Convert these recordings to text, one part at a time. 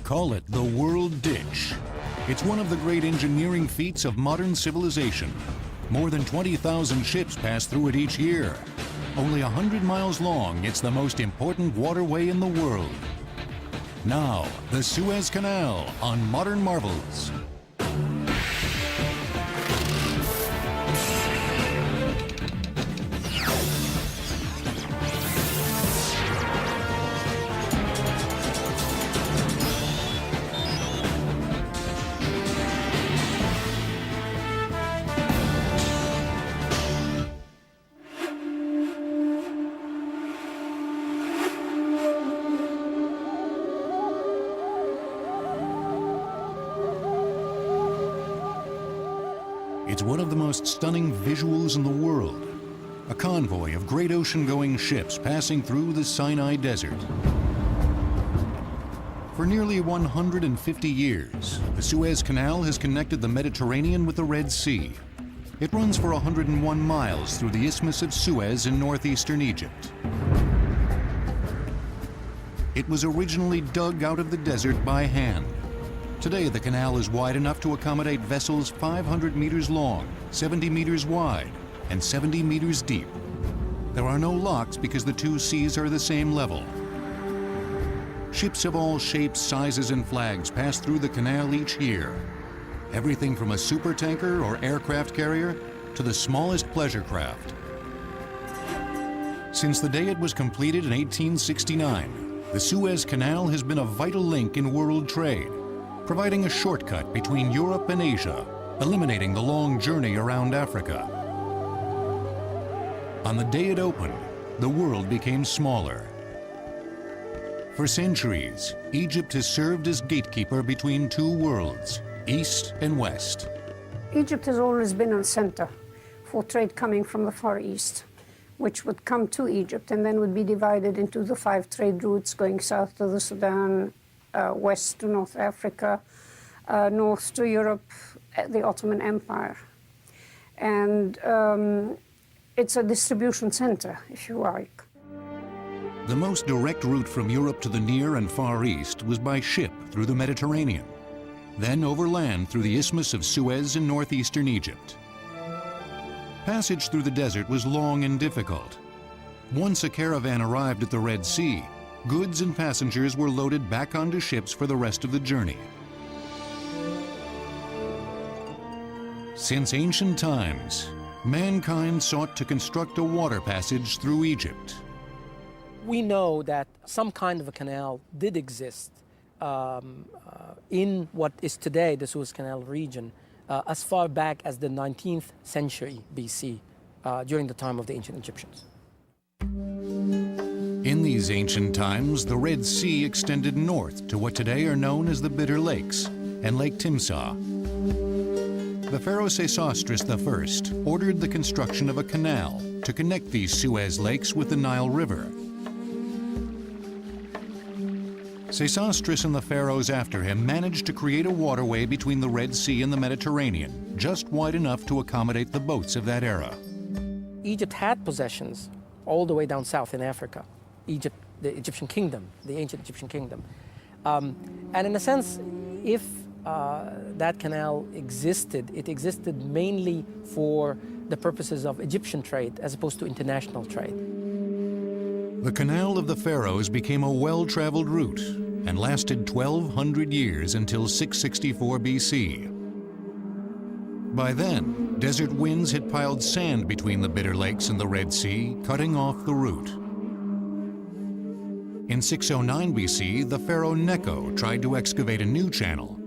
call it the World Ditch. It's one of the great engineering feats of modern civilization. More than 20,000 ships pass through it each year. Only 100 miles long, it's the most important waterway in the world. Now, the Suez Canal on Modern Marvels. It's one of the most stunning visuals in the world. A convoy of great ocean-going ships passing through the Sinai Desert. For nearly 150 years, the Suez Canal has connected the Mediterranean with the Red Sea. It runs for 101 miles through the Isthmus of Suez in northeastern Egypt. It was originally dug out of the desert by hand. Today, the canal is wide enough to accommodate vessels 500 meters long, 70 meters wide, and 70 meters deep. There are no locks because the two seas are the same level. Ships of all shapes, sizes, and flags pass through the canal each year. Everything from a supertanker or aircraft carrier to the smallest pleasure craft. Since the day it was completed in 1869, the Suez Canal has been a vital link in world trade, providing a shortcut between Europe and Asia, eliminating the long journey around Africa. On the day it opened, the world became smaller. For centuries, Egypt has served as gatekeeper between two worlds, East and West. Egypt has always been a center for trade coming from the Far East, which would come to Egypt and then would be divided into the 5 trade routes going south to the Sudan, west to North Africa, north to Europe, the Ottoman Empire. And it's a distribution center, if you like. The most direct route from Europe to the Near and Far East was by ship through the Mediterranean, then overland through the Isthmus of Suez in northeastern Egypt. Passage through the desert was long and difficult. Once a caravan arrived at the Red Sea, goods and passengers were loaded back onto ships for the rest of the journey. Since ancient times, mankind sought to construct a water passage through Egypt. We know that some kind of a canal did exist in what is today the Suez Canal region as far back as the 19th century BC, during the time of the ancient Egyptians. In these ancient times, the Red Sea extended north to what today are known as the Bitter Lakes and Lake Timsah. The pharaoh Sesostris I ordered the construction of a canal to connect these Suez lakes with the Nile River. Sesostris and the pharaohs after him managed to create a waterway between the Red Sea and the Mediterranean, just wide enough to accommodate the boats of that era. Egypt had possessions all the way down south in Africa. Egypt, the Egyptian kingdom, the ancient Egyptian kingdom. And in a sense, if that canal existed, it existed mainly for the purposes of Egyptian trade as opposed to international trade. The Canal of the Pharaohs became a well-traveled route and lasted 1,200 years until 664 BC. By then, desert winds had piled sand between the Bitter Lakes and the Red Sea, cutting off the route. In 609 BC, the pharaoh Necho tried to excavate a new channel,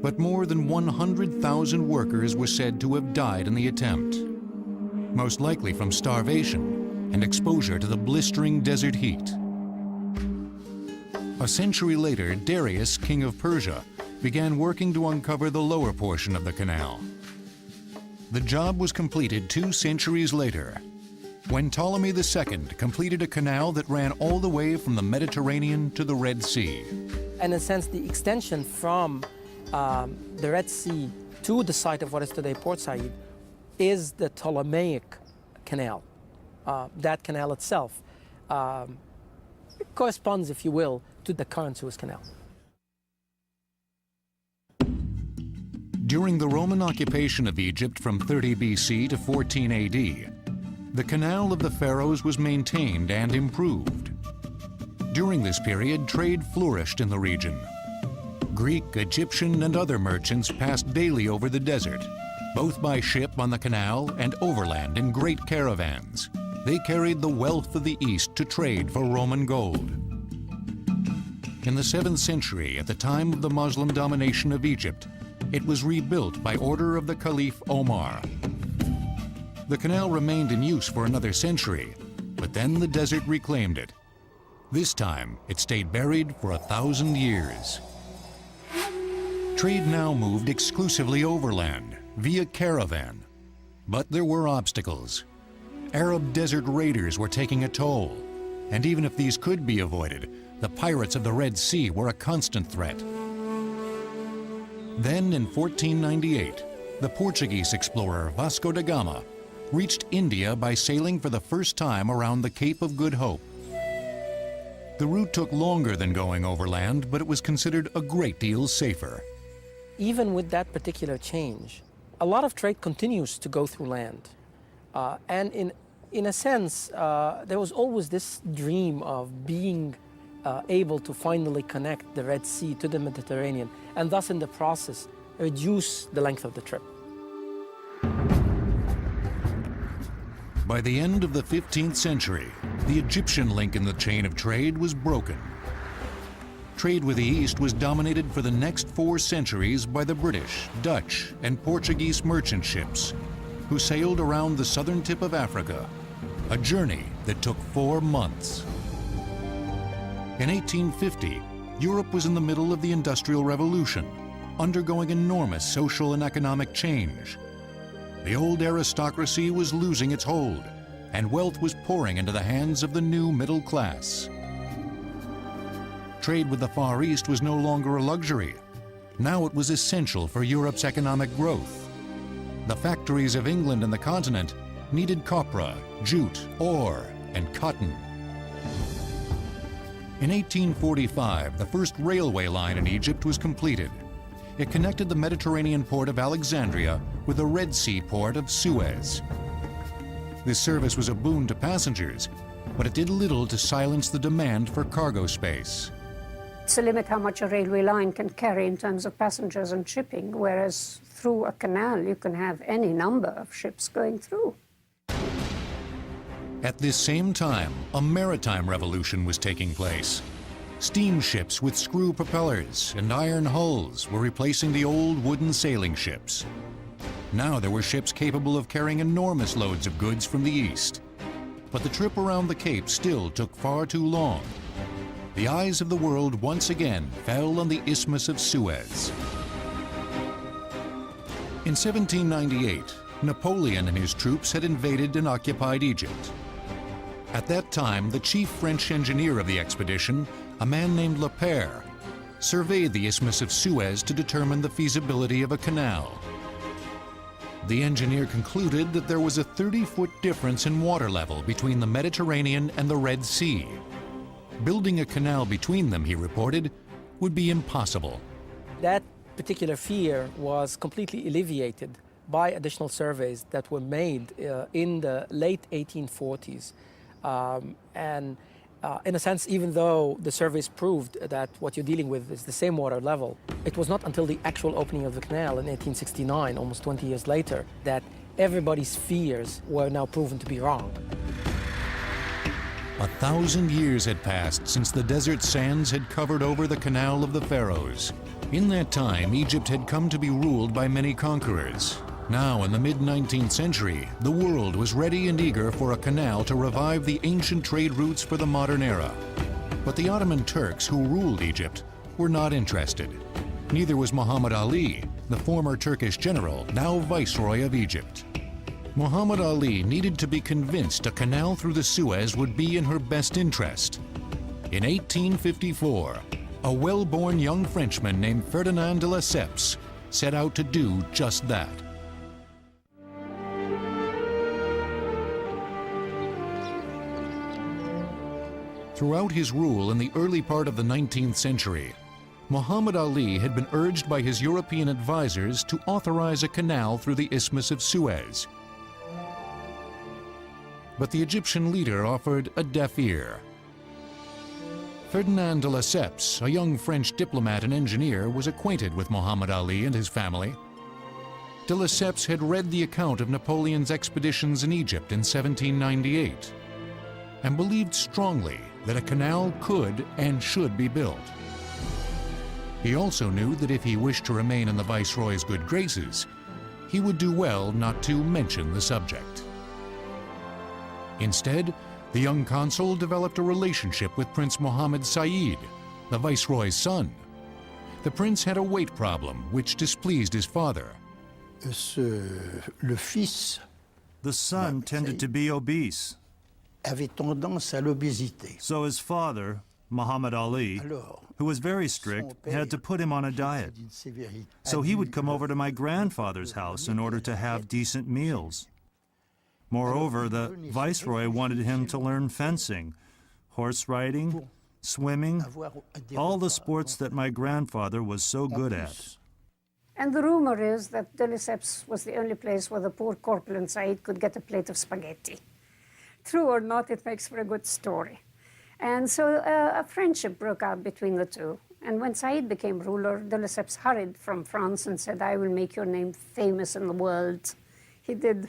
but more than 100,000 workers were said to have died in the attempt, most likely from starvation and exposure to the blistering desert heat. A century later, Darius, king of Persia, began working to uncover the lower portion of the canal. The job was completed 2 centuries later, when Ptolemy II completed a canal that ran all the way from the Mediterranean to the Red Sea. In a sense, the extension from the Red Sea to the site of what is today Port Said is the Ptolemaic Canal. That canal itself corresponds, if you will, to the current Suez Canal. During the Roman occupation of Egypt from 30 BC to 14 AD, the Canal of the Pharaohs was maintained and improved. During this period, trade flourished in the region. Greek, Egyptian, and other merchants passed daily over the desert, both by ship on the canal and overland in great caravans. They carried the wealth of the East to trade for Roman gold. In the 7th century, at the time of the Muslim domination of Egypt, it was rebuilt by order of the Caliph Omar. The canal remained in use for another century, but then the desert reclaimed it. This time, it stayed buried for 1,000 years. Trade now moved exclusively overland, via caravan. But there were obstacles. Arab desert raiders were taking a toll, and even if these could be avoided, the pirates of the Red Sea were a constant threat. Then, in 1498, the Portuguese explorer Vasco da Gama reached India by sailing for the first time around the Cape of Good Hope. The route took longer than going overland, but it was considered a great deal safer. Even with that particular change, a lot of trade continues to go through land. And in a sense, there was always this dream of being able to finally connect the Red Sea to the Mediterranean, and thus in the process reduce the length of the trip. By the end of the 15th century, the Egyptian link in the chain of trade was broken. Trade with the East was dominated for the next 4 centuries by the British, Dutch, and Portuguese merchant ships, who sailed around the southern tip of Africa, a journey that took 4 months. In 1850, Europe was in the middle of the Industrial Revolution, undergoing enormous social and economic change. The old aristocracy was losing its hold, and wealth was pouring into the hands of the new middle class. Trade with the Far East was no longer a luxury. Now it was essential for Europe's economic growth. The factories of England and the continent needed copra, jute, ore, and cotton. In 1845, the first railway line in Egypt was completed. It connected the Mediterranean port of Alexandria with the Red Sea port of Suez. This service was a boon to passengers, but it did little to silence the demand for cargo space. It's a limit how much a railway line can carry in terms of passengers and shipping, whereas through a canal you can have any number of ships going through. At this same time, a maritime revolution was taking place. Steamships with screw propellers and iron hulls were replacing the old wooden sailing ships. Now there were ships capable of carrying enormous loads of goods from the east. But the trip around the Cape still took far too long. The eyes of the world once again fell on the Isthmus of Suez. In 1798, Napoleon and his troops had invaded and occupied Egypt. At that time, the chief French engineer of the expedition, a man named Lepere, surveyed the Isthmus of Suez to determine the feasibility of a canal. The engineer concluded that there was a 30-foot difference in water level between the Mediterranean and the Red Sea. Building a canal between them, he reported, would be impossible. That particular fear was completely alleviated by additional surveys that were made in the late 1840s. In a sense, even though the surveys proved that what you're dealing with is the same water level, it was not until the actual opening of the canal in 1869, almost 20 years later, that everybody's fears were now proven to be wrong. 1,000 years had passed since the desert sands had covered over the Canal of the Pharaohs. In that time, Egypt had come to be ruled by many conquerors. Now, in the mid-19th century, the world was ready and eager for a canal to revive the ancient trade routes for the modern era. But the Ottoman Turks who ruled Egypt were not interested. Neither was Muhammad Ali, the former Turkish general, now Viceroy of Egypt. Muhammad Ali needed to be convinced a canal through the Suez would be in her best interest. In 1854, a well-born young Frenchman named Ferdinand de Lesseps set out to do just that. Throughout his rule in the early part of the 19th century, Muhammad Ali had been urged by his European advisors to authorize a canal through the Isthmus of Suez. But the Egyptian leader offered a deaf ear. Ferdinand de Lesseps, a young French diplomat and engineer, was acquainted with Muhammad Ali and his family. De Lesseps had read the account of Napoleon's expeditions in Egypt in 1798 and believed strongly that a canal could and should be built. He also knew that if he wished to remain in the Viceroy's good graces, he would do well not to mention the subject. Instead, the young consul developed a relationship with Prince Mohammed Said, the Viceroy's son. The prince had a weight problem which displeased his father. Le fils The son tended to be obese, avait tendance à l'obésité. so his father, Muhammad Ali, Alors, who was very strict, had to put him on a diet. d'une sévérité So he would come over to my grandfather's house in order to have decent meals. Moreover, the viceroy wanted him to learn fencing, horse riding, swimming, avoir des all the repas sports that my grandfather was so good at. And the rumor is that de Lesseps was the only place where the poor corpulent Said could get a plate of spaghetti. True or not, it makes for a good story. And so a friendship broke out between the two. And when Said became ruler, de Lesseps hurried from France and said, "I will make your name famous in the world." He did.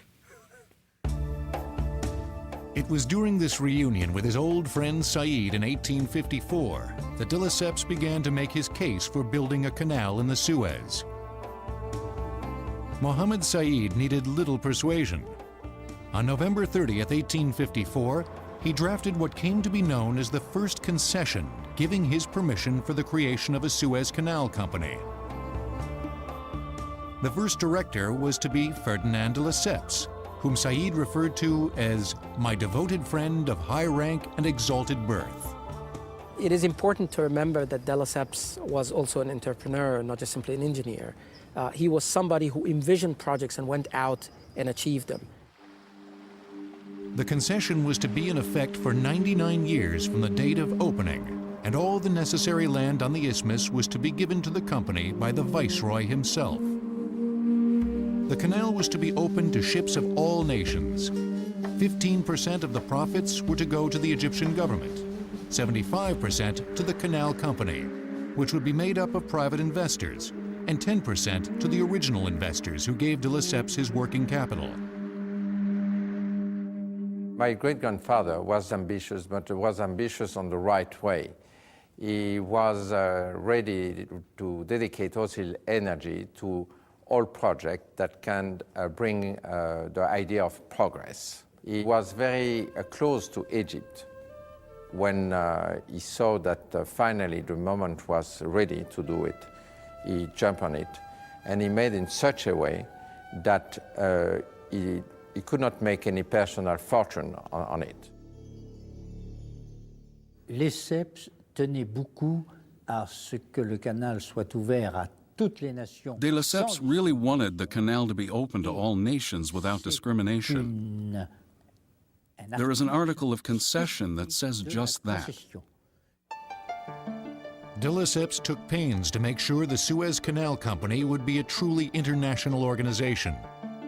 It was during this reunion with his old friend Said in 1854 that de Lesseps began to make his case for building a canal in the Suez. Mohammed Said needed little persuasion. On November 30th, 1854, he drafted what came to be known as the first concession, giving his permission for the creation of a Suez Canal Company. The first director was to be Ferdinand de Lesseps, whom Said referred to as my devoted friend of high rank and exalted birth. It is important to remember that de Lesseps was also an entrepreneur, not just simply an engineer. He was somebody who envisioned projects and went out and achieved them. The concession was to be in effect for 99 years from the date of opening, and all the necessary land on the isthmus was to be given to the company by the Viceroy himself. The canal was to be open to ships of all nations. 15% of the profits were to go to the Egyptian government, 75% to the canal company, which would be made up of private investors, and 10% to the original investors who gave de Lesseps his working capital. My great-grandfather was ambitious, but was ambitious on the right way. He was ready to dedicate all his energy to all projects that can bring the idea of progress. He was very close to Egypt when he saw that finally the moment was ready to do it. He jumped on it, and he made it in such a way that he could not make any personal fortune on it. Lesseps tenait beaucoup à ce que le canal soit ouvert à toutes les nations. De Lesseps really wanted the canal to be open to all nations without discrimination. There is an article of concession that says just that. De Lesseps took pains to make sure the Suez Canal Company would be a truly international organization.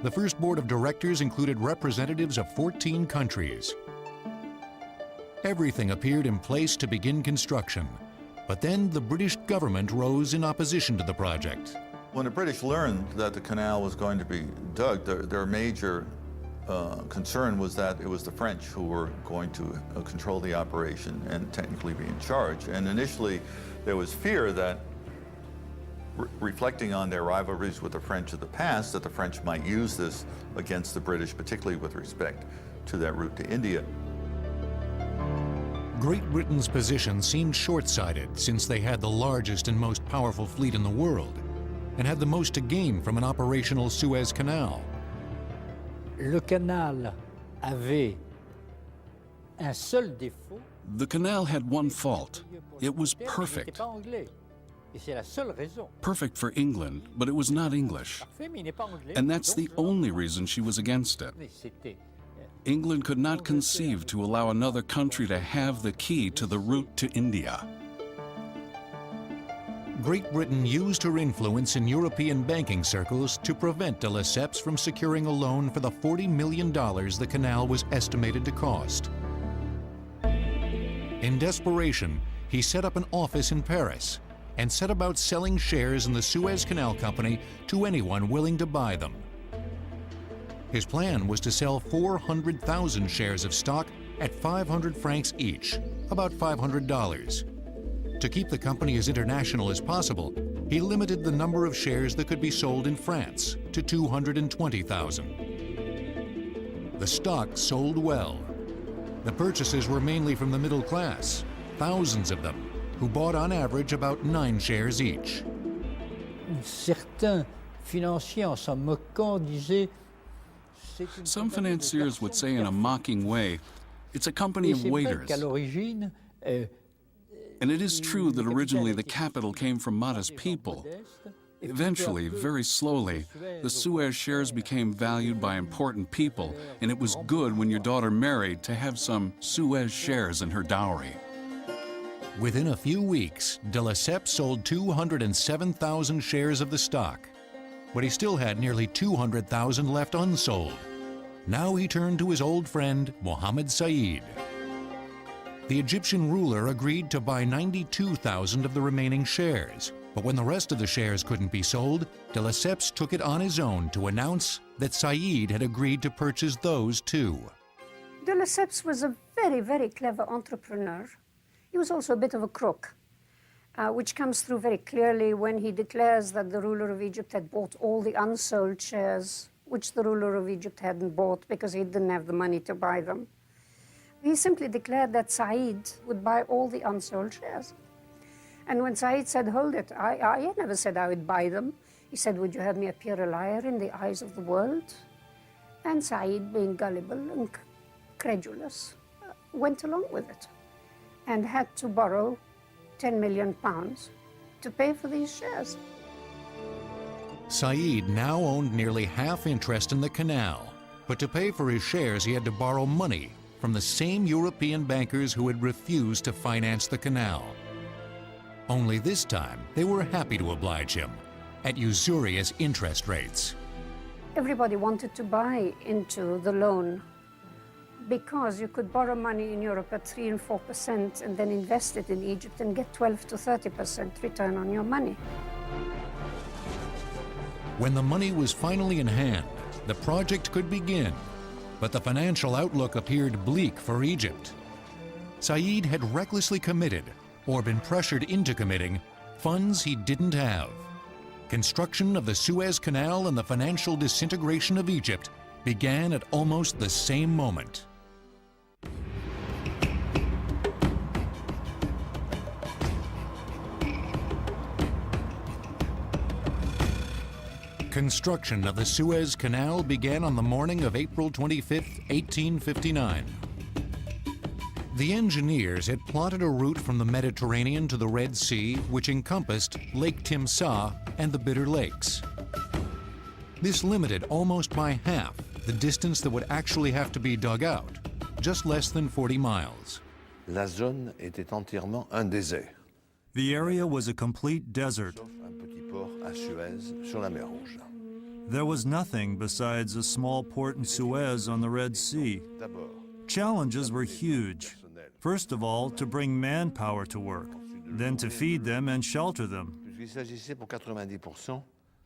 The first board of directors included representatives of 14 countries. Everything appeared in place to begin construction, but then the British government rose in opposition to the project. When the British learned that the canal was going to be dug, their major concern was that it was the French who were going to control the operation and technically be in charge. And initially, there was fear that, reflecting on their rivalries with the French of the past, that the French might use this against the British, particularly with respect to that route to India. Great Britain's position seemed short-sighted since they had the largest and most powerful fleet in the world and had the most to gain from an operational Suez Canal. Le canal avait un seul défaut. The canal had one fault. It was Il n'était perfect. pas anglais. Et c'est la seule raison. Perfect for England, but it was not English. Parfait, mais il n'est pas anglais. And that's the Donc, only reason she was against it. c'était England could not conceive to allow another country to have the key to the route to India. Great Britain used her influence in European banking circles to prevent de Lesseps from securing a loan for the $40 million the canal was estimated to cost. In desperation, he set up an office in Paris and set about selling shares in the Suez Canal Company to anyone willing to buy them. His plan was to sell 400,000 shares of stock at 500 francs each, about $500. To keep the company as international as possible, he limited the number of shares that could be sold in France to 220,000. The stock sold well. The purchases were mainly from the middle class, thousands of them, who bought on average about 9 shares each. Certains financiers, en s'en moquant, disaient. Some financiers would say in a mocking way, it's a company of waiters. And it is true that originally the capital came from modest people. Eventually, very slowly, the Suez shares became valued by important people, and it was good when your daughter married to have some Suez shares in her dowry. Within a few weeks, de Lesseps sold 207,000 shares of the stock, but he still had nearly 200,000 left unsold. Now he turned to his old friend, Mohammed Said. The Egyptian ruler agreed to buy 92,000 of the remaining shares, but when the rest of the shares couldn't be sold, de Lesseps took it on his own to announce that Said had agreed to purchase those too. De Lesseps was a very, very clever entrepreneur. He was also a bit of a crook, which comes through very clearly when he declares that the ruler of Egypt had bought all the unsold shares, which the ruler of Egypt hadn't bought because he didn't have the money to buy them. He simply declared that Said would buy all the unsold shares. And when Said said, hold it, I never said I would buy them. He said, would you have me appear a liar in the eyes of the world? And Said, being gullible and credulous, went along with it and had to borrow 10 million pounds to pay for these shares. Said now owned nearly half interest in the canal, but to pay for his shares he had to borrow money from the same European bankers who had refused to finance the canal. Only this time, they were happy to oblige him at usurious interest rates. Everybody wanted to buy into the loan because you could borrow money in Europe at 3 and 4% and then invest it in Egypt and get 12 to 30% return on your money. When the money was finally in hand, the project could begin, but the financial outlook appeared bleak for Egypt. Said had recklessly committed, or been pressured into committing, funds he didn't have. Construction of the Suez Canal and the financial disintegration of Egypt began at almost the same moment. Construction of the Suez Canal began on the morning of April 25, 1859. The engineers had plotted a route from the Mediterranean to the Red Sea, which encompassed Lake Timsah and the Bitter Lakes. This limited almost by half the distance that would actually have to be dug out, just less than 40 miles. La zone était entièrement un désert. The area was a complete desert. Un petit port à Suez sur la mer Rouge. There was nothing besides a small port in Suez on the Red Sea. Challenges were huge. First of all, to bring manpower to work, then to feed them and shelter them.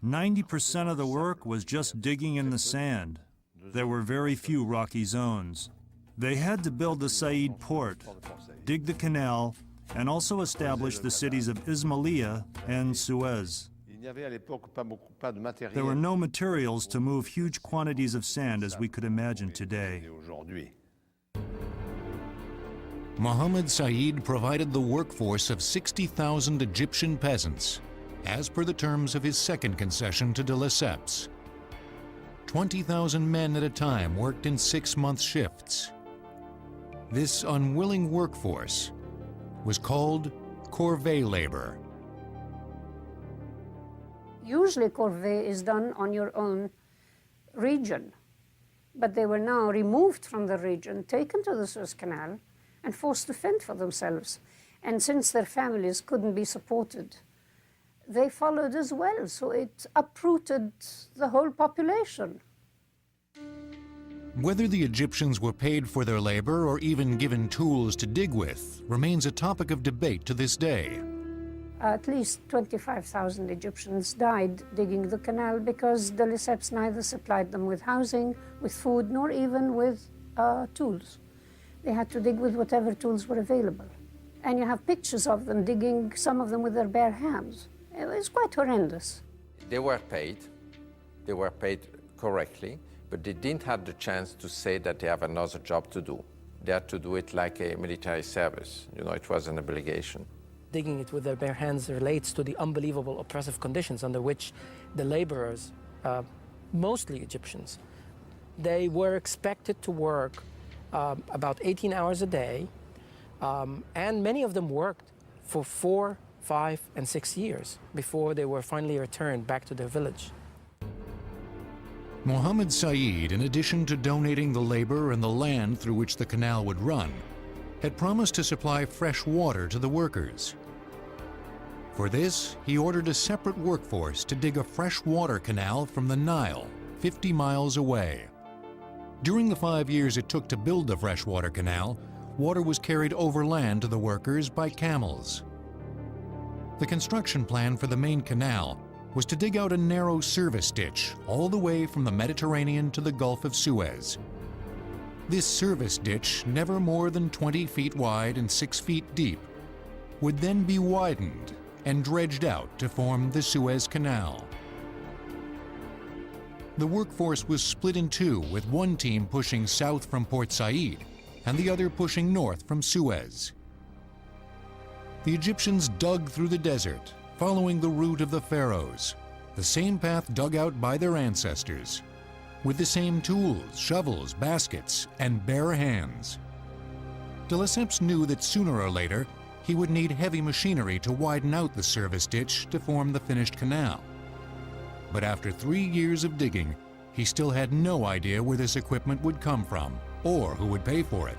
90% of the work was just digging in the sand. There were very few rocky zones. They had to build the Said port, dig the canal, and also establish the cities of Ismailia and Suez. There were no materials to move huge quantities of sand as we could imagine today. Mohammed Said provided the workforce of 60,000 Egyptian peasants, as per the terms of his second concession to de Lesseps. 20,000 men at a time worked in 6-month shifts. This unwilling workforce was called corvée labor. Usually corvée is done on your own region, but they were now removed from the region, taken to the Suez Canal, and forced to fend for themselves. And since their families couldn't be supported they followed as well, so it uprooted the whole population. Whether the Egyptians were paid for their labor or even given tools to dig with remains a topic of debate to this day. At least 25,000 Egyptians died digging the canal because the Lesseps neither supplied them with housing, with food, nor even with tools. They had to dig with whatever tools were available. And you have pictures of them digging, some of them with their bare hands. It was quite horrendous. They were paid correctly, but they didn't have the chance to say that they have another job to do. They had to do it like a military service. You know, it was an obligation. Digging it with their bare hands relates to the unbelievable oppressive conditions under which the laborers, mostly Egyptians, they were expected to work about 18 hours a day, and many of them worked for 4, 5, and 6 years before they were finally returned back to their village. Mohammed Said, in addition to donating the labor and the land through which the canal would run, had promised to supply fresh water to the workers. For this, he ordered a separate workforce to dig a fresh water canal from the Nile, 50 miles away. During the 5 years it took to build the freshwater canal, water was carried overland to the workers by camels. The construction plan for the main canal was to dig out a narrow service ditch all the way from the Mediterranean to the Gulf of Suez. This service ditch, never more than 20 feet wide and 6 feet deep, would then be widened and dredged out to form the Suez Canal. The workforce was split in two, with one team pushing south from Port Said and the other pushing north from Suez. The Egyptians dug through the desert, following the route of the pharaohs, the same path dug out by their ancestors, with the same tools, shovels, baskets, and bare hands. De Lesseps knew that sooner or later he would need heavy machinery to widen out the service ditch to form the finished canal. But after 3 years of digging, he still had no idea where this equipment would come from or who would pay for it.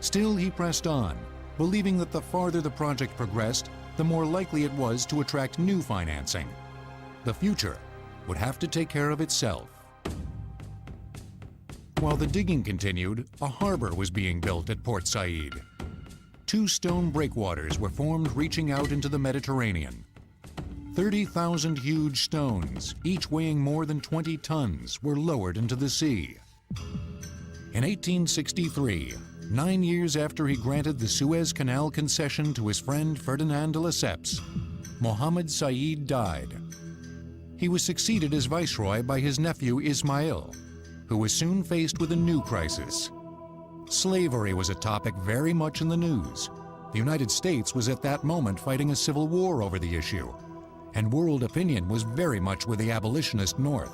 Still, he pressed on, believing that the farther the project progressed, the more likely it was to attract new financing. The future would have to take care of itself. While the digging continued, a harbor was being built at Port Said. 2 stone breakwaters were formed reaching out into the Mediterranean. 30,000 huge stones, each weighing more than 20 tons, were lowered into the sea. In 1863, 9 years after he granted the Suez Canal concession to his friend Ferdinand de Lesseps, Mohammed Said died. He was succeeded as viceroy by his nephew Ismail, who was soon faced with a new crisis. Slavery was a topic very much in the news. The United States was at that moment fighting a civil war over the issue, and world opinion was very much with the abolitionist North.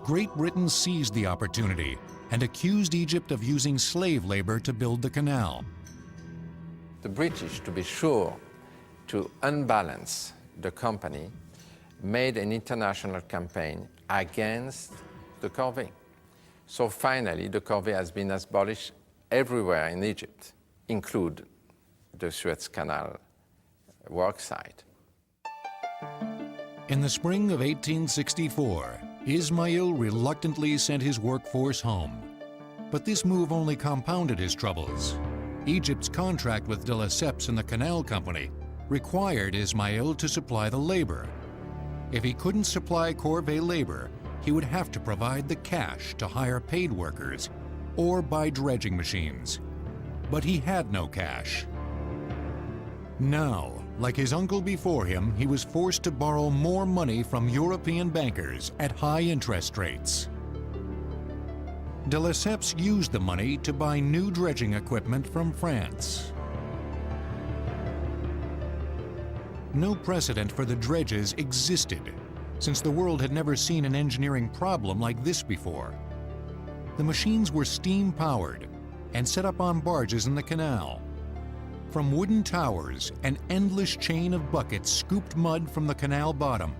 Great Britain seized the opportunity and accused Egypt of using slave labor to build the canal. The British, to be sure, to unbalance the company, made an international campaign against the corvée. So finally, the corvée has been abolished everywhere in Egypt, include the Suez Canal worksite. In the spring of 1864, Ismail reluctantly sent his workforce home. But this move only compounded his troubles. Egypt's contract with de Lesseps and the Canal Company required Ismail to supply the labor. If he couldn't supply corvée labor, he would have to provide the cash to hire paid workers or buy dredging machines. But he had no cash. Now, like his uncle before him, he was forced to borrow more money from European bankers at high interest rates. De Lesseps used the money to buy new dredging equipment from France. No precedent for the dredges existed, since the world had never seen an engineering problem like this before. The machines were steam-powered and set up on barges in the canal. From wooden towers, an endless chain of buckets scooped mud from the canal bottom.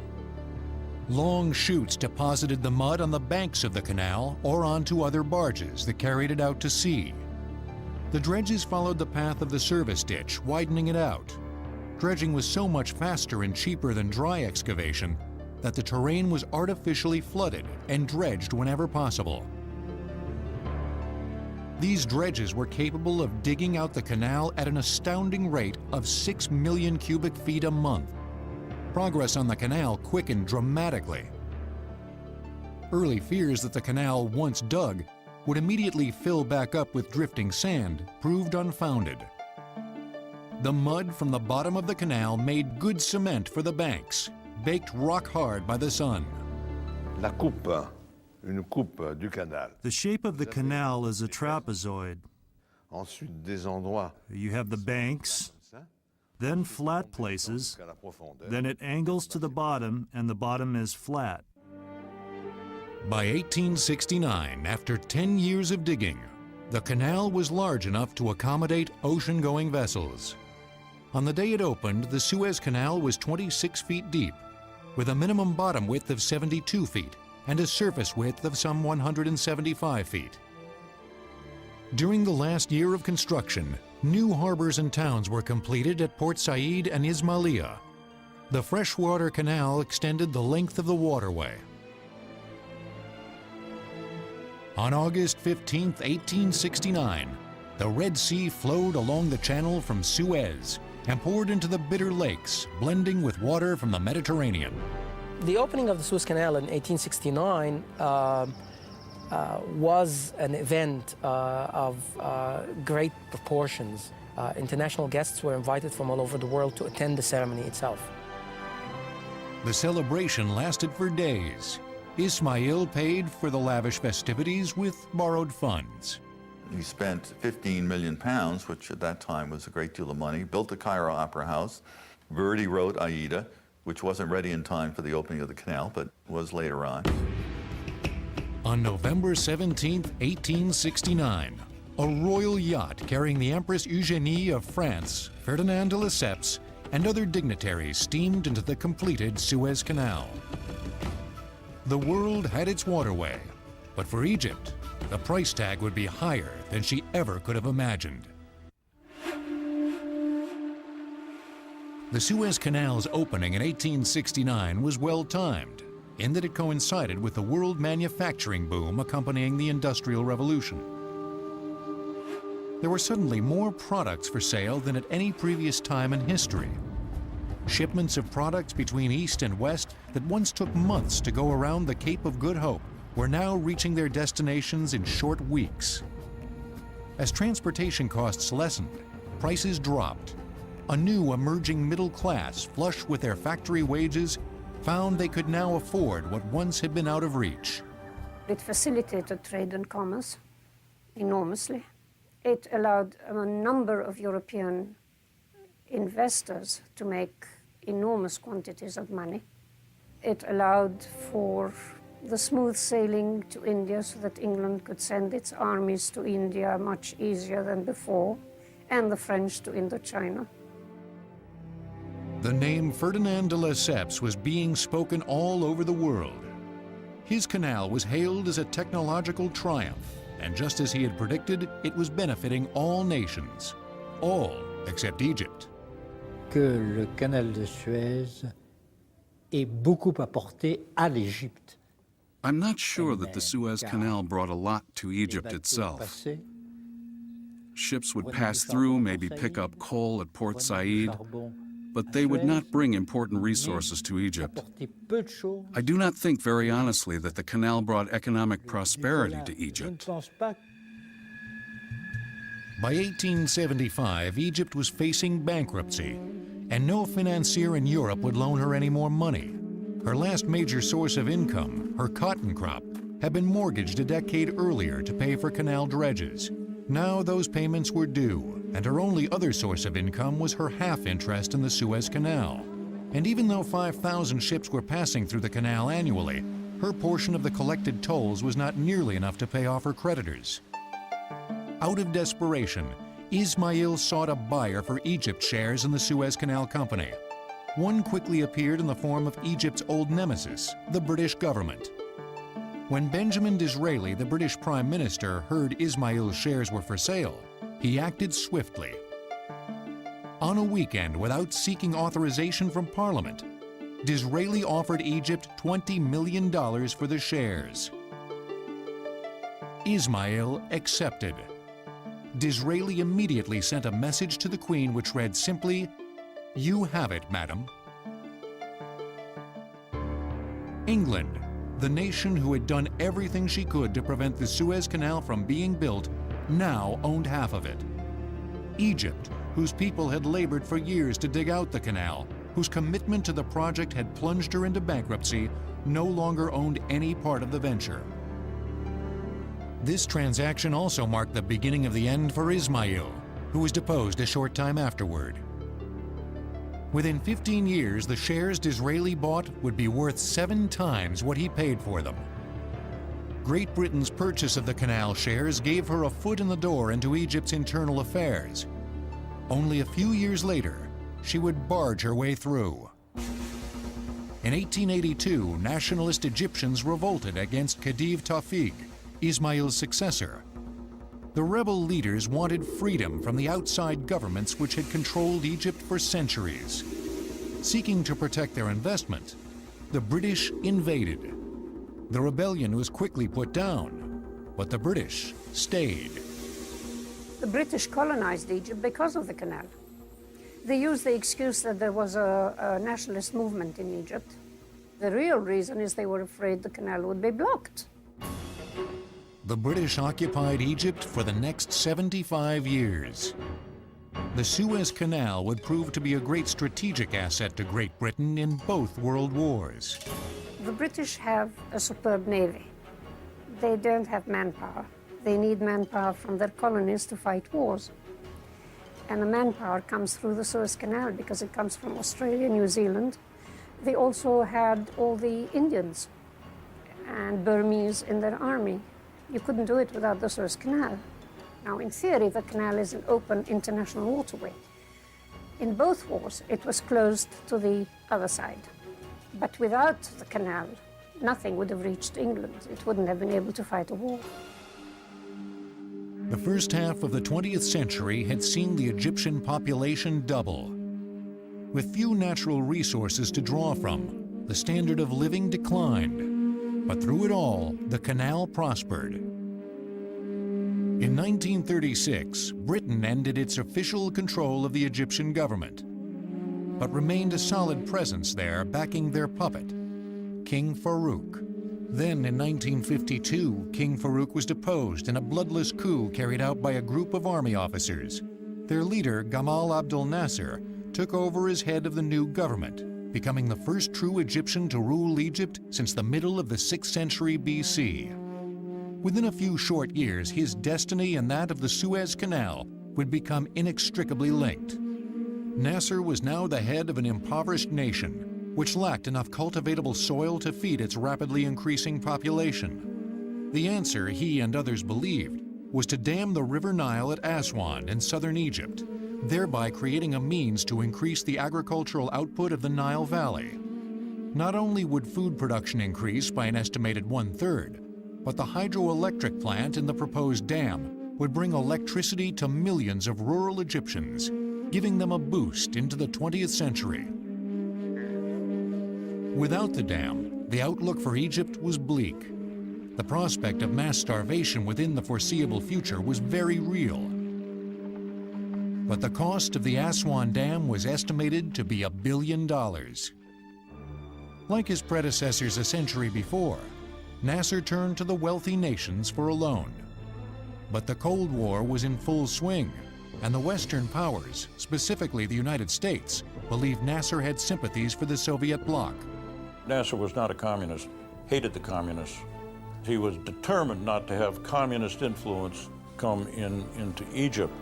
Long chutes deposited the mud on the banks of the canal or onto other barges that carried it out to sea. The dredges followed the path of the service ditch, widening it out. dredging was so much faster and cheaper than dry excavation that the terrain was artificially flooded and dredged whenever possible. These dredges were capable of digging out the canal at an astounding rate of 6 million cubic feet a month. Progress on the canal quickened dramatically. Early fears that the canal, once dug, would immediately fill back up with drifting sand proved unfounded. The mud from the bottom of the canal made good cement for the banks, baked rock hard by the sun. La coupe, une coupe du canal. The shape of the canal is a trapezoid. Ensuite, des endroits You have the banks, then flat places, jusqu'à la profondeur. then it angles to the bottom, and the bottom is flat. By 1869, after 10 years of digging, the canal was large enough to accommodate ocean-going vessels. On the day it opened, the Suez Canal was 26 feet deep, with a minimum bottom width of 72 feet and a surface width of some 175 feet. During the last year of construction, new harbors and towns were completed at Port Said and Ismailia. The freshwater canal extended the length of the waterway. On August 15, 1869, the Red Sea flowed along the channel from Suez and poured into the Bitter Lakes, blending with water from the Mediterranean. The opening of the Suez Canal in 1869 was an event of great proportions. International guests were invited from all over the world to attend the ceremony itself. The celebration lasted for days. Ismail paid for the lavish festivities with borrowed funds. He spent 15 million pounds, which at that time was a great deal of money, built the Cairo Opera House. Verdi wrote Aida, which wasn't ready in time for the opening of the canal, but was later on. On November 17, 1869, a royal yacht carrying the Empress Eugénie of France, Ferdinand de Lesseps, and other dignitaries steamed into the completed Suez Canal. The world had its waterway, but for Egypt, the price tag would be higher than she ever could have imagined. The Suez Canal's opening in 1869 was well-timed, in that it coincided with the world manufacturing boom accompanying the Industrial Revolution. There were suddenly more products for sale than at any previous time in history. Shipments of products between East and West that once took months to go around the Cape of Good Hope were now reaching their destinations in short weeks. As transportation costs lessened, prices dropped. A new emerging middle class, flush with their factory wages, found they could now afford what once had been out of reach. It facilitated trade and commerce enormously. It allowed a number of European investors to make enormous quantities of money. It allowed for the smooth sailing to India so that England could send its armies to India much easier than before, and the French to Indochina. The name Ferdinand de Lesseps was being spoken all over the world. His canal was hailed as a technological triumph, and just as he had predicted, it was benefiting all nations, all except Egypt. Que le canal de Suez ait beaucoup apporté à l'Égypte. I'm not sure that the Suez Canal brought a lot to Egypt itself. Ships would pass through, maybe pick up coal at Port Said, but they would not bring important resources to Egypt. I do not think very honestly that the canal brought economic prosperity to Egypt. By 1875, Egypt was facing bankruptcy, and no financier in Europe would loan her any more money. Her last major source of income, her cotton crop, had been mortgaged a decade earlier to pay for canal dredges. Now those payments were due, and her only other source of income was her half interest in the Suez Canal. And even though 5,000 ships were passing through the canal annually, her portion of the collected tolls was not nearly enough to pay off her creditors. Out of desperation, Ismail sought a buyer for Egypt's shares in the Suez Canal Company. One quickly appeared in the form of Egypt's old nemesis, the British government. When Benjamin Disraeli, the British Prime Minister, heard Ismail's shares were for sale, he acted swiftly. On a weekend, without seeking authorization from Parliament, Disraeli offered Egypt $20 million for the shares. Ismail accepted. Disraeli immediately sent a message to the Queen which read simply, "You have it, madam." England, the nation who had done everything she could to prevent the Suez Canal from being built, now owned half of it. Egypt, whose people had labored for years to dig out the canal, whose commitment to the project had plunged her into bankruptcy, no longer owned any part of the venture. This transaction also marked the beginning of the end for Ismail, who was deposed a short time afterward. Within 15 years, the shares Disraeli bought would be worth 7 times what he paid for them. Great Britain's purchase of the canal shares gave her a foot in the door into Egypt's internal affairs. Only a few years later, she would barge her way through. In 1882, nationalist Egyptians revolted against Khedive Tawfiq, Ismail's successor. The rebel leaders wanted freedom from the outside governments which had controlled Egypt for centuries. Seeking to protect their investment, the British invaded. The rebellion was quickly put down, but the British stayed. The British colonized Egypt because of the canal. They used the excuse that there was a nationalist movement in Egypt. The real reason is they were afraid the canal would be blocked. The British occupied Egypt for the next 75 years. The Suez Canal would prove to be a great strategic asset to Great Britain in both world wars. The British have a superb navy. They don't have manpower. They need manpower from their colonies to fight wars. And the manpower comes through the Suez Canal because it comes from Australia, New Zealand. They also had all the Indians and Burmese in their army. You couldn't do it without the Suez Canal. Now, in theory, the canal is an open international waterway. In both wars, it was closed to the other side. But without the canal, nothing would have reached England. It wouldn't have been able to fight a war. The first half of the 20th century had seen the Egyptian population double. With few natural resources to draw from, the standard of living declined. But through it all, the canal prospered. In 1936, Britain ended its official control of the Egyptian government, but remained a solid presence there, backing their puppet, King Farouk. Then in 1952, King Farouk was deposed in a bloodless coup carried out by a group of army officers. Their leader, Gamal Abdel Nasser, took over as head of the new government, becoming the first true Egyptian to rule Egypt since the middle of the 6th century BC. Within a few short years, his destiny and that of the Suez Canal would become inextricably linked. Nasser was now the head of an impoverished nation, which lacked enough cultivatable soil to feed its rapidly increasing population. The answer, he and others believed, was to dam the River Nile at Aswan in southern Egypt, thereby creating a means to increase the agricultural output of the Nile Valley. Not only would food production increase by an estimated 1/3, but the hydroelectric plant in the proposed dam would bring electricity to millions of rural Egyptians, giving them a boost into the 20th century. Without the dam, the outlook for Egypt was bleak. The prospect of mass starvation within the foreseeable future was very real. But the cost of the Aswan Dam was estimated to be $1 billion. Like his predecessors a century before, Nasser turned to the wealthy nations for a loan. But the Cold War was in full swing, and the Western powers, specifically the United States, believed Nasser had sympathies for the Soviet bloc. Nasser was not a communist, hated the communists. He was determined not to have communist influence come into Egypt.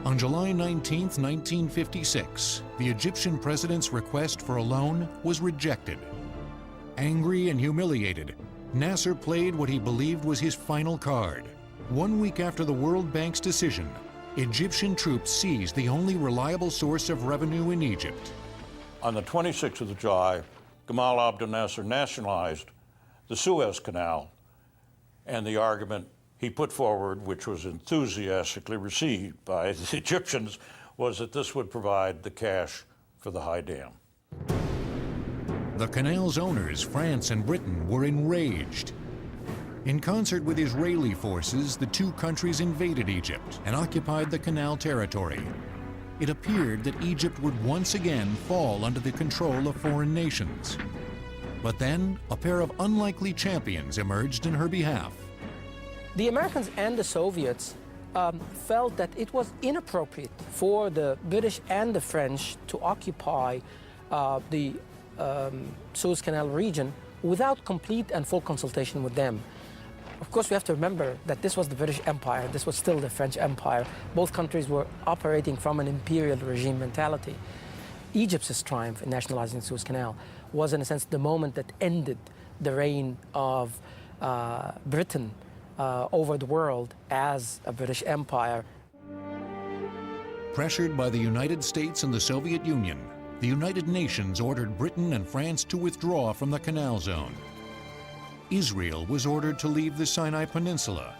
On July 19, 1956, the Egyptian president's request for a loan was rejected. Angry and humiliated, Nasser played what he believed was his final card. 1 week after the World Bank's decision, Egyptian troops seized the only reliable source of revenue in Egypt. On the 26th of July, Gamal Abdel Nasser nationalized the Suez Canal, and the argument he put forward, which was enthusiastically received by the Egyptians, was that this would provide the cash for the high dam. The canal's owners, France and Britain, were enraged. In concert with Israeli forces, the two countries invaded Egypt and occupied the canal territory. It appeared that Egypt would once again fall under the control of foreign nations. But then, a pair of unlikely champions emerged in her behalf. The Americans and the Soviets felt that it was inappropriate for the British and the French to occupy the Suez Canal region without complete and full consultation with them. Of course, we have to remember that this was the British Empire, this was still the French Empire. Both countries were operating from an imperial regime mentality. Egypt's triumph in nationalizing the Suez Canal was, in a sense, the moment that ended the reign of Britain over the world as a British Empire. Pressured by the United States and the Soviet Union, the United Nations ordered Britain and France to withdraw from the Canal Zone. Israel was ordered to leave the Sinai Peninsula.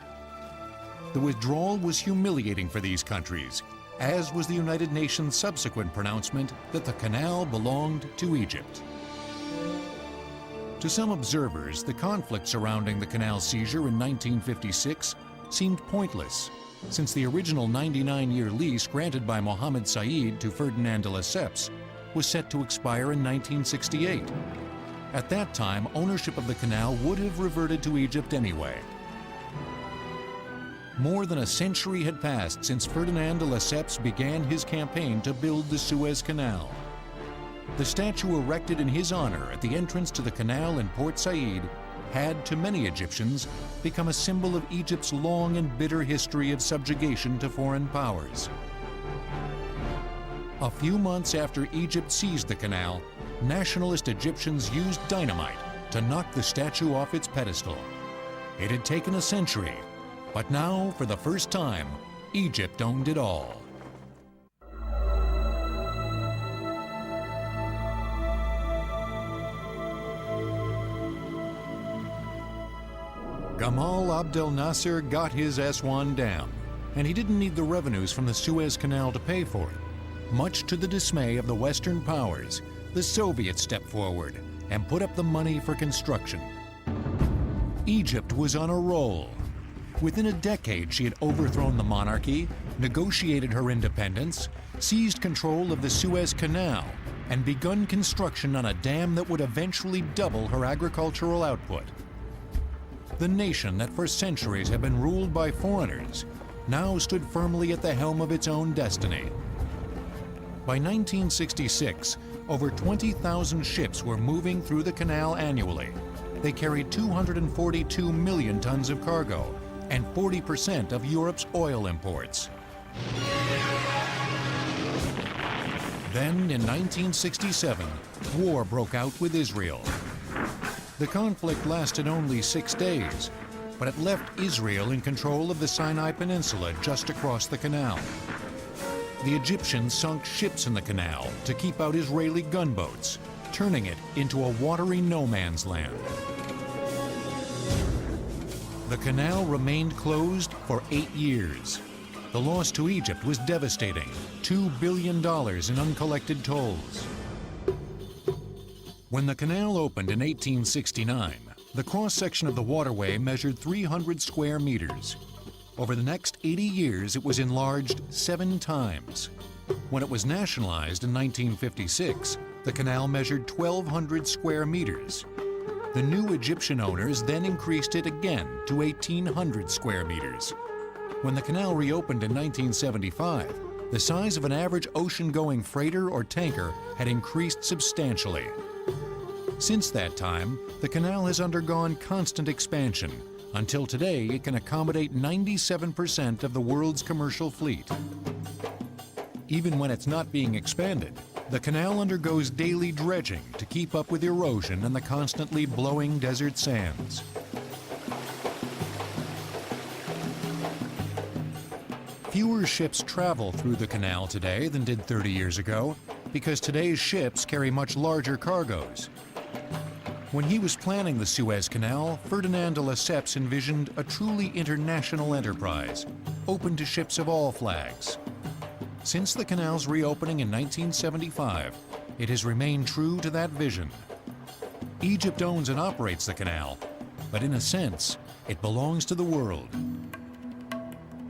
The withdrawal was humiliating for these countries, as was the United Nations' subsequent pronouncement that the canal belonged to Egypt. To some observers, the conflict surrounding the canal seizure in 1956 seemed pointless, since the original 99-year lease granted by Mohammed Said to Ferdinand de Lesseps was set to expire in 1968. At that time, ownership of the canal would have reverted to Egypt anyway. More than a century had passed since Ferdinand de Lesseps began his campaign to build the Suez Canal. The statue erected in his honor at the entrance to the canal in Port Said had, to many Egyptians, become a symbol of Egypt's long and bitter history of subjugation to foreign powers. A few months after Egypt seized the canal, nationalist Egyptians used dynamite to knock the statue off its pedestal. It had taken a century, but now, for the first time, Egypt owned it all. Gamal Abdel Nasser got his Aswan Dam, and he didn't need the revenues from the Suez Canal to pay for it. Much to the dismay of the Western powers, the Soviets stepped forward and put up the money for construction. Egypt was on a roll. Within a decade, she had overthrown the monarchy, negotiated her independence, seized control of the Suez Canal, and begun construction on a dam that would eventually double her agricultural output. The nation that for centuries had been ruled by foreigners now stood firmly at the helm of its own destiny. By 1966, over 20,000 ships were moving through the canal annually. They carried 242 million tons of cargo and 40% of Europe's oil imports. Then, in 1967, war broke out with Israel. The conflict lasted only 6 days, but it left Israel in control of the Sinai Peninsula just across the canal. The Egyptians sunk ships in the canal to keep out Israeli gunboats, turning it into a watery no-man's land. The canal remained closed for 8 years. The loss to Egypt was devastating, $2 billion in uncollected tolls. When the canal opened in 1869, the cross-section of the waterway measured 300 square meters. Over the next 80 years, it was enlarged 7 times. When it was nationalized in 1956, the canal measured 1,200 square meters. The new Egyptian owners then increased it again to 1,800 square meters. When the canal reopened in 1975, the size of an average ocean-going freighter or tanker had increased substantially. Since that time, the canal has undergone constant expansion. Until today, it can accommodate 97% of the world's commercial fleet. Even when it's not being expanded, the canal undergoes daily dredging to keep up with erosion and the constantly blowing desert sands. Fewer ships travel through the canal today than did 30 years ago, because today's ships carry much larger cargoes. When he was planning the Suez Canal, Ferdinand de Lesseps envisioned a truly international enterprise, open to ships of all flags. Since the canal's reopening in 1975, it has remained true to that vision. Egypt owns and operates the canal, but in a sense, it belongs to the world.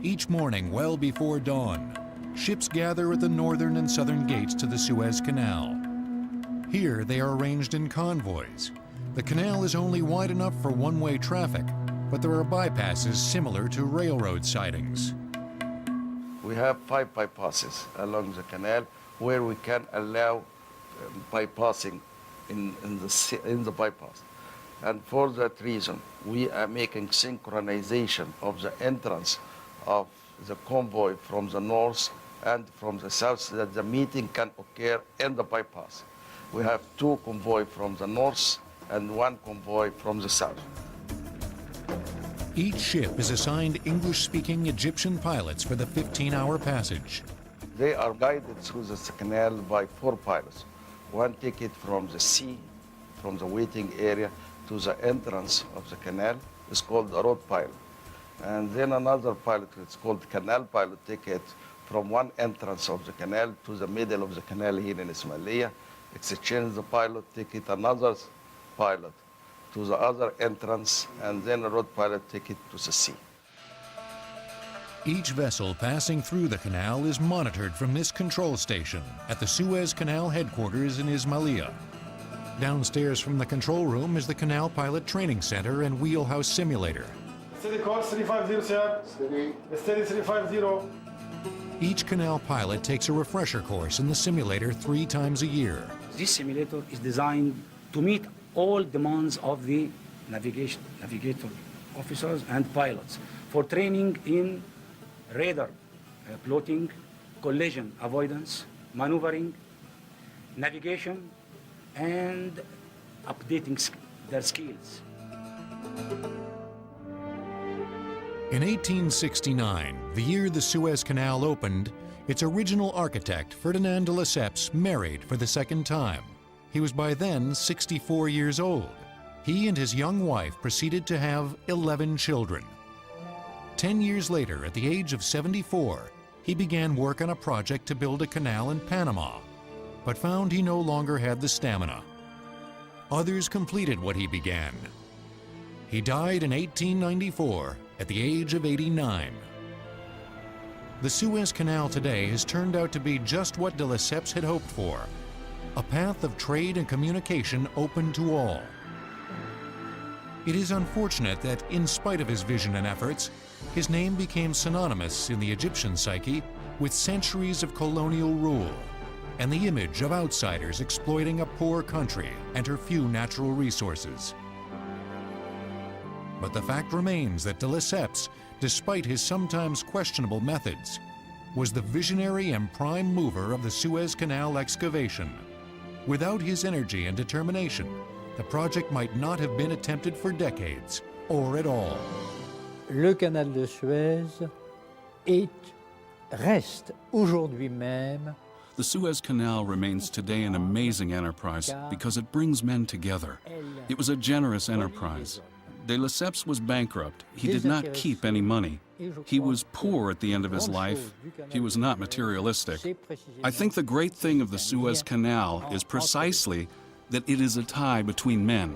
Each morning, well before dawn, ships gather at the northern and southern gates to the Suez Canal. Here, they are arranged in convoys. The canal is only wide enough for one-way traffic, but there are bypasses similar to railroad sidings. We have 5 bypasses along the canal where we can allow bypassing in the bypass. And for that reason, we are making synchronization of the entrance of the convoy from the north and from the south so that the meeting can occur in the bypass. We have 2 convoys from the north and 1 convoy from the south. Each ship is assigned English-speaking Egyptian pilots for the 15-hour passage. They are guided through the canal by 4 pilots. 1 take it from the sea, from the waiting area to the entrance of the canal. It's called a road pilot. And then another pilot, it's called canal pilot, take it from one entrance of the canal to the middle of the canal here in Ismailia. Exchange the pilot, take it another pilot to the other entrance, and then a road pilot take it to the sea. Each vessel passing through the canal is monitored from this control station at the Suez Canal headquarters in Ismailia. Downstairs from the control room is the Canal Pilot Training Center and Wheelhouse Simulator. Steady course 350, sir. Steady. Steady 350. Each canal pilot takes a refresher course in the simulator 3 times a year. This simulator is designed to meet all demands of the navigator officers and pilots for training in radar plotting, collision avoidance, maneuvering, navigation, and updating their skills. In 1869, the year the Suez Canal opened, its original architect, Ferdinand de Lesseps, married for the 2nd time. He was by then 64 years old. He and his young wife proceeded to have 11 children. 10 years later, at the age of 74, he began work on a project to build a canal in Panama, but found he no longer had the stamina. Others completed what he began. He died in 1894 at the age of 89. The Suez Canal today has turned out to be just what de Lesseps had hoped for, a path of trade and communication open to all. It is unfortunate that, in spite of his vision and efforts, his name became synonymous in the Egyptian psyche with centuries of colonial rule and the image of outsiders exploiting a poor country and her few natural resources. But the fact remains that de Lesseps, despite his sometimes questionable methods, was the visionary and prime mover of the Suez Canal excavation. Without his energy and determination, the project might not have been attempted for decades, or at all. Le canal de Suez reste aujourd'hui même. The Suez Canal remains today an amazing enterprise because it brings men together. It was a generous enterprise. De Lesseps was bankrupt. He did not keep any money. He was poor at the end of his life. He was not materialistic. I think the great thing of the Suez Canal is precisely that it is a tie between men.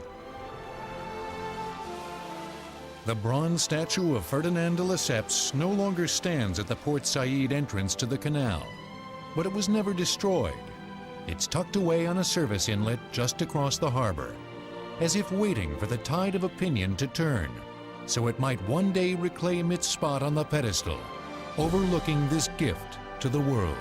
The bronze statue of Ferdinand de Lesseps no longer stands at the Port Said entrance to the canal, but it was never destroyed. It's tucked away on a service inlet just across the harbor, as if waiting for the tide of opinion to turn, so it might one day reclaim its spot on the pedestal, overlooking this gift to the world.